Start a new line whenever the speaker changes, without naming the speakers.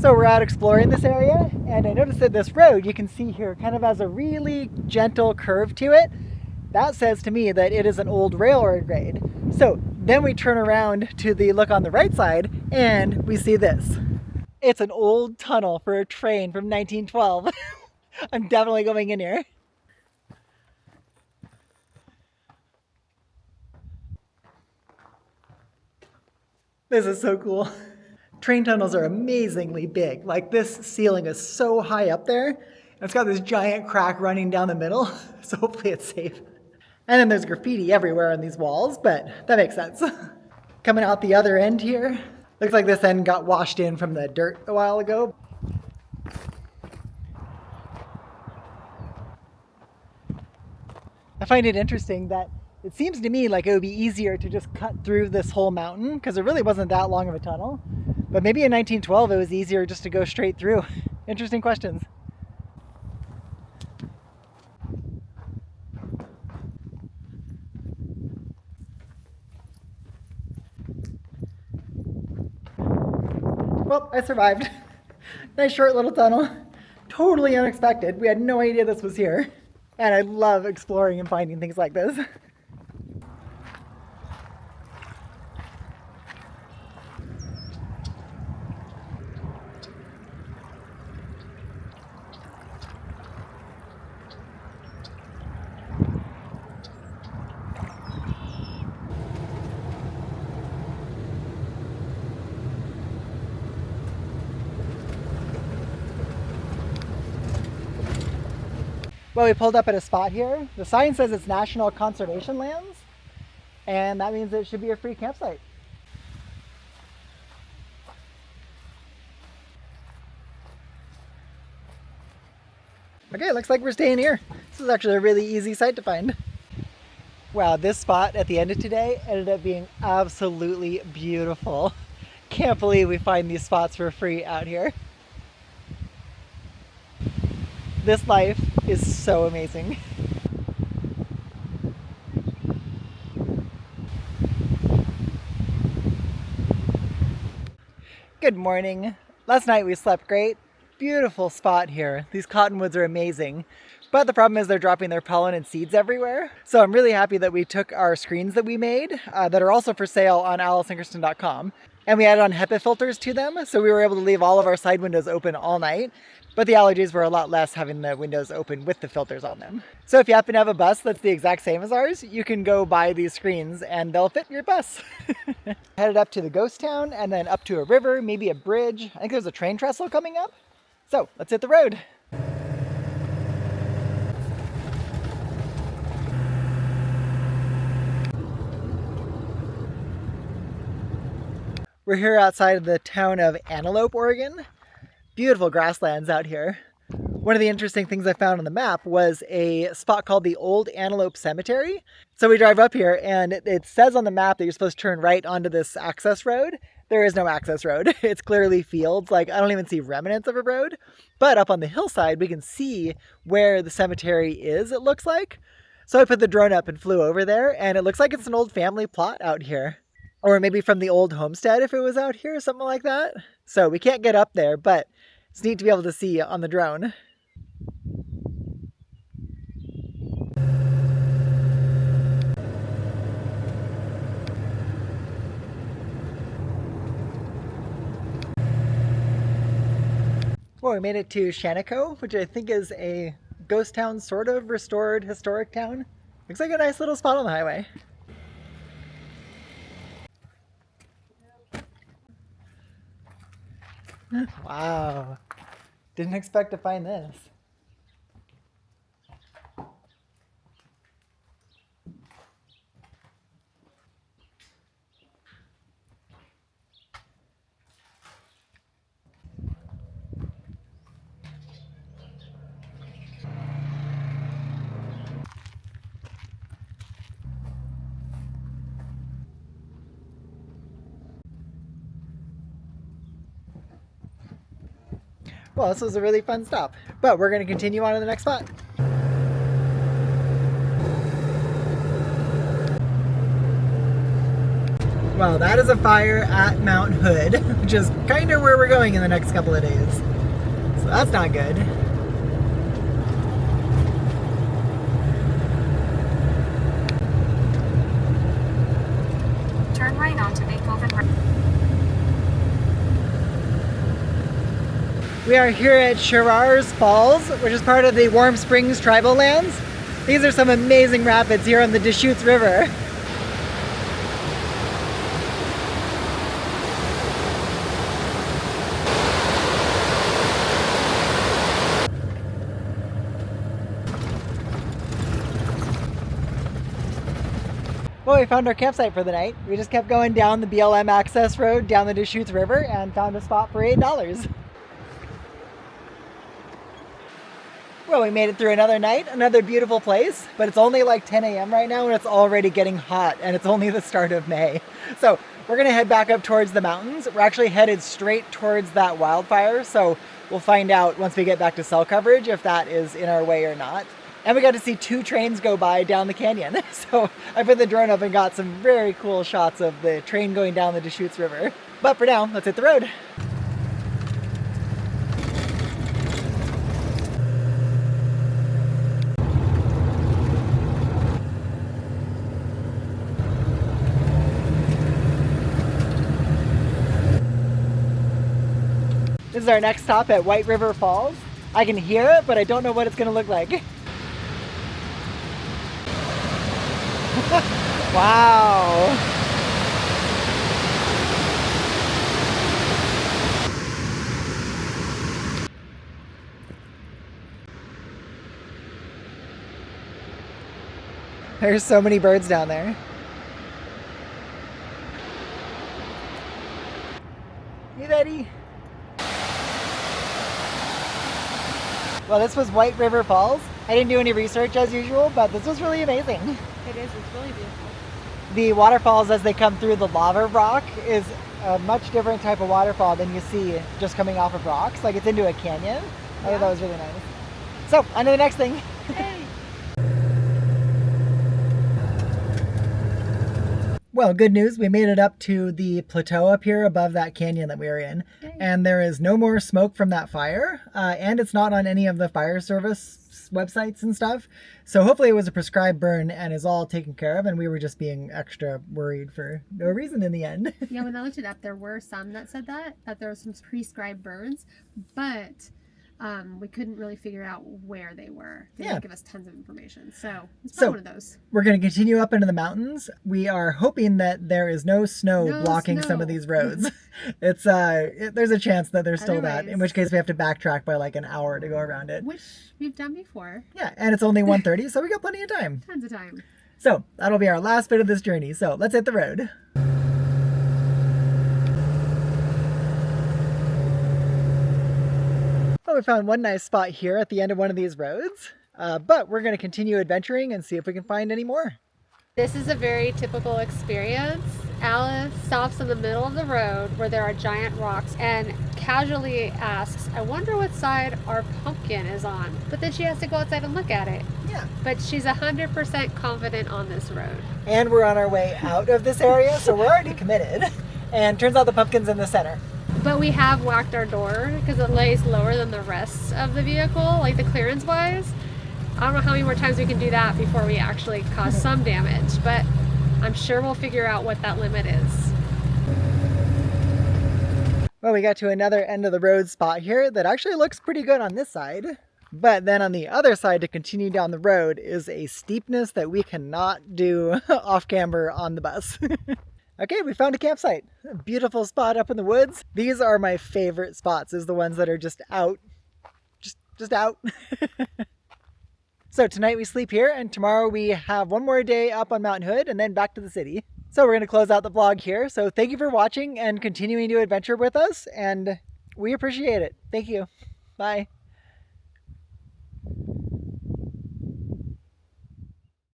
So we're out exploring this area, and I noticed that this road you can see here kind of has a really gentle curve to it. That says to me that it is an old railroad grade. So then we turn around to the look on the right side and we see this. It's an old tunnel for a train from 1912. I'm definitely going in here. This is so cool. Train tunnels are amazingly big. Like, this ceiling is so high up there. And it's got this giant crack running down the middle. So hopefully it's safe. And then there's graffiti everywhere on these walls, but that makes sense. Coming out the other end here. Looks like this end got washed in from the dirt a while ago. I find it interesting that it seems to me like it would be easier to just cut through this whole mountain because it really wasn't that long of a tunnel. But maybe in 1912 it was easier just to go straight through. Interesting questions. Well, I survived. Nice short little tunnel. Totally unexpected. We had no idea this was here. And I love exploring and finding things like this. Well, we pulled up at a spot here. The sign says it's National Conservation Lands, and that means it should be a free campsite. Okay, looks like we're staying here. This is actually a really easy site to find. Wow, this spot at the end of today ended up being absolutely beautiful. Can't believe we find these spots for free out here. This life is so amazing. Good morning. Last night we slept great. Beautiful spot here. These cottonwoods are amazing. But the problem is they're dropping their pollen and seeds everywhere. So I'm really happy that we took our screens that we made, that are also for sale on aliceandkristin.com, and we added on HEPA filters to them. So we were able to leave all of our side windows open all night. But the allergies were a lot less having the windows open with the filters on them. So if you happen to have a bus that's the exact same as ours, you can go buy these screens and they'll fit your bus. Headed up to the ghost town and then up to a river, maybe a bridge. I think there's a train trestle coming up. So let's hit the road. We're here outside of the town of Antelope, Oregon. Beautiful grasslands out here. One of the interesting things I found on the map was a spot called the Old Antelope Cemetary. So we drive up here and it says on the map that you're supposed to turn right onto this access road. There is no access road. It's clearly fields. Like, I don't even see remnants of a road. But up on the hillside, we can see where the cemetery is, it looks like. So I put the drone up and flew over there, and it looks like it's an old family plot out here. Or maybe from the old homestead if it was out here, something like that. So we can't get up there, but it's neat to be able to see on the drone. Well, we made it to Shaniko, which I think is a ghost town, sort of restored historic town. Looks like a nice little spot on the highway. Wow, didn't expect to find this. Well, this was a really fun stop, but we're going to continue on to the next spot. Well, that is a fire at Mount Hood, which is kind of where we're going in the next couple of days. So that's not good.
Turn right onto Beethoven.
We are here at Sherar's Falls, which is part of the Warm Springs tribal lands. These are some amazing rapids here on the Deschutes River. Well, we found our campsite for the night. We just kept going down the BLM access road down the Deschutes River and found a spot for $8. Well, we made it through another night, another beautiful place, but it's only like 10 a.m. right now and it's already getting hot and it's only the start of May. So we're gonna head back up towards the mountains. We're actually headed straight towards that wildfire, so we'll find out once we get back to cell coverage if that is in our way or not. And we got to see 2 trains go by down the canyon. So I put the drone up and got some very cool shots of the train going down the Deschutes River. But for now, let's hit the road. This is our next stop at White River Falls. I can hear it, but I don't know what it's gonna look like. Wow. There's so many birds down there. Hey, Betty. Well, this was White River Falls. I didn't do any research as usual, but this was really amazing.
It is, it's really beautiful.
The waterfalls as they come through the lava rock is a much different type of waterfall than you see just coming off of rocks. Like it's into a canyon. I thought that was really nice. So, on to the next thing.
Hey.
Well, good news. We made it up to the plateau up here above that canyon that we were in.
Yay.
And there is no more smoke from that fire. And it's not on any of the fire service websites and stuff. So hopefully it was a prescribed burn and is all taken care of. And we were just being extra worried for no reason in the end.
Yeah, when I looked it up, there were some that said that there were some prescribed burns, but we couldn't really figure out where they were. They didn't give us tons of information. So it's probably one of those.
We're going to continue up into the mountains. We are hoping that there is no snow blocking some of these roads. It's there's a chance that there's still that, in which case we have to backtrack by like an hour to go around it.
Which we've done before.
Yeah, and it's only 1:30, so we got plenty of time.
Tons of time.
So that'll be our last bit of this journey. So let's hit the road. Well, we found one nice spot here at the end of one of these roads, but we're going to continue adventuring and see if we can find any more.
This is a very typical experience. Alice stops in the middle of the road where there are giant rocks and casually asks, I wonder what side our pumpkin is on. But then she has to go outside and look at it.
Yeah.
But she's 100% confident on this road.
And we're on our way out of this area, so we're already committed. And turns out the pumpkin's in the center.
But we have whacked our door because it lays lower than the rest of the vehicle, like the clearance wise. I don't know how many more times we can do that before we actually cause some damage, but I'm sure we'll figure out what that limit is.
Well, we got to another end of the road spot here that actually looks pretty good on this side. But then on the other side to continue down the road is a steepness that we cannot do off camber on the bus. Okay, we found a campsite. A beautiful spot up in the woods. These are my favorite spots, is the ones that are just out. Just out. So tonight we sleep here, and tomorrow we have one more day up on Mount Hood and then back to the city. So we're going to close out the vlog here. So thank you for watching and continuing to adventure with us, and we appreciate it. Thank you. Bye.